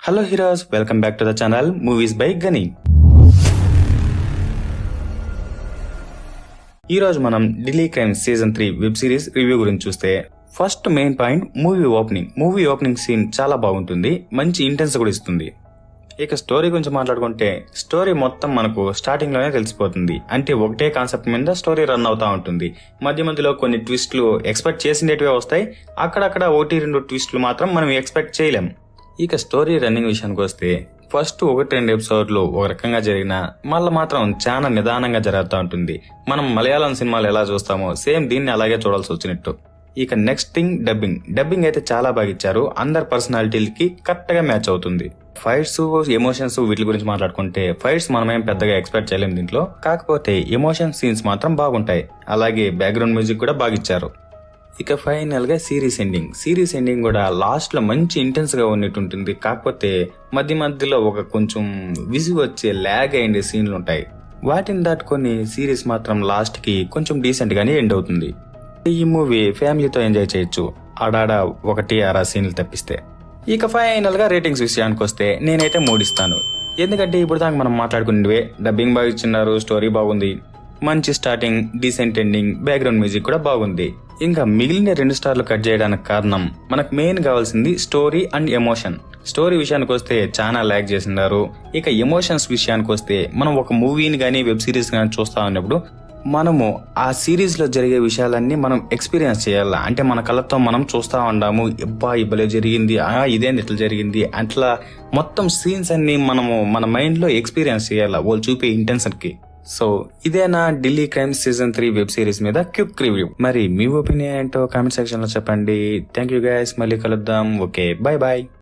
Hello heroes, welcome back to the channel movies by Gani. ఈ రోజు మనం Delhi crime season 3 web series review గురించి చూస్తే, first main point movie opening scene చాలా బాగుంటుంది, మంచి ఇంటెన్స్ కూడా ఇస్తుంది. ఇక స్టోరీ గురించి మాట్లాడుకుంటే, స్టోరీ మొత్తం మనకు స్టార్టింగ్ లోనే తెలిసిపోతుంది. అంటే ఒకటే కాన్సెప్ట్ మీద స్టోరీ రన్ అవుతా ఉంటుంది. మధ్య మధ్యలో కొన్ని ట్విస్టులు ఎక్స్పెక్ట్ చేసినట్టువే వస్తాయి, అక్కడక్కడ 1-2 ట్విస్టులు మాత్రం మనం ఎక్స్పెక్ట్ చేయలేం. ఇక స్టోరీ రన్నింగ్ విషయానికి వస్తే, ఫస్ట్ 1-2 ఎపిసోడ్లు ఒక రకంగా జరిగినా మళ్ళీ మాత్రం చాలా నిదానంగా జరుగుతూ ఉంటుంది. మనం మలయాళం సినిమాలు ఎలా చూస్తామో సేమ్ దీన్ని అలాగే చూడాల్సి వచ్చినట్టు. ఇక నెక్స్ట్ థింగ్ డబ్బింగ్ అయితే చాలా బాగా ఇచ్చారు. అందరి పర్సనాలిటీలకి కరెక్ట్ గా మ్యాచ్ అవుతుంది. ఫైట్స్, ఎమోషన్స్ వీటి గురించి మాట్లాడుకుంటే, ఫైట్స్ మనమేం పెద్దగా ఎక్స్పెక్ట్ చేయలేం దీంట్లో. కాకపోతే ఎమోషన్ సీన్స్ మాత్రం బాగుంటాయి. అలాగే బ్యాక్గ్రౌండ్ మ్యూజిక్ కూడా బాగా ఇచ్చారు. ఇక ఫైనల్ గా సిరీస్ ఎండింగ్ కూడా లాస్ట్ లో మంచి ఇంటెన్స్ గా ఉన్నట్టుంటుంది. కాకపోతే మధ్య మధ్యలో ఒక కొంచెం విసుగు వచ్చే లాగ్ అయ్యే సీన్లు ఉంటాయి. వాటిని దాటుకొని సిరీస్ మాత్రం లాస్ట్ కి కొంచెం డీసెంట్ గానే ఎండ్ అవుతుంది. ఈ మూవీ ఫ్యామిలీతో ఎంజాయ్ చేయొచ్చు, ఆడాడ 1-6 సీన్లు తప్పిస్తే. ఇక ఫైనల్ గా రేటింగ్స్ విషయానికి వస్తే నేనైతే 3 ఇస్తాను. ఎందుకంటే ఇప్పుడు దాకా మనం మాట్లాడుకునేవే, డబ్బింగ్ బాగా ఇచ్చినారు, స్టోరీ బాగుంది, మంచి starting, decent ending, background music కూడా బాగుంది. ఇంకా మిగిలిన 2 స్టార్లు కట్ చేయడానికి కారణం, మనకు మెయిన్ కావాల్సింది స్టోరీ అండ్ ఎమోషన్. స్టోరీ విషయానికి వస్తే చాలా ల్యాగ్ చేసినారు. ఇక ఎమోషన్స్ విషయానికి వస్తే, మనం ఒక మూవీని గానీ వెబ్ సిరీస్ గానీ చూస్తా ఉన్నప్పుడు మనము ఆ సిరీస్ లో జరిగే విషయాలన్నీ మనం ఎక్స్పీరియన్స్ చేయాలా. అంటే మన కళ్ళతో మనం చూస్తా ఉన్నాము, ఎబ్బా ఇబ్బలే జరిగింది, ఇదేంది ఇట్లా జరిగింది, అట్లా మొత్తం సీన్స్ అన్ని మనము మన మైండ్ లో ఎక్స్పీరియన్స్ చేయాలా వాళ్ళు చూపే ఇంటెన్షన్ కి. సో ఇదేనా Delhi crime season 3 web series మీద క్విక్ రివ్యూ. మరి మీ ఒపీనియన్ ఏంటో కామెంట్ సెక్షన్ లో చెప్పండి. థ్యాంక్ యూ గైస్, మళ్ళీ కలుద్దాం. Okay, bye bye.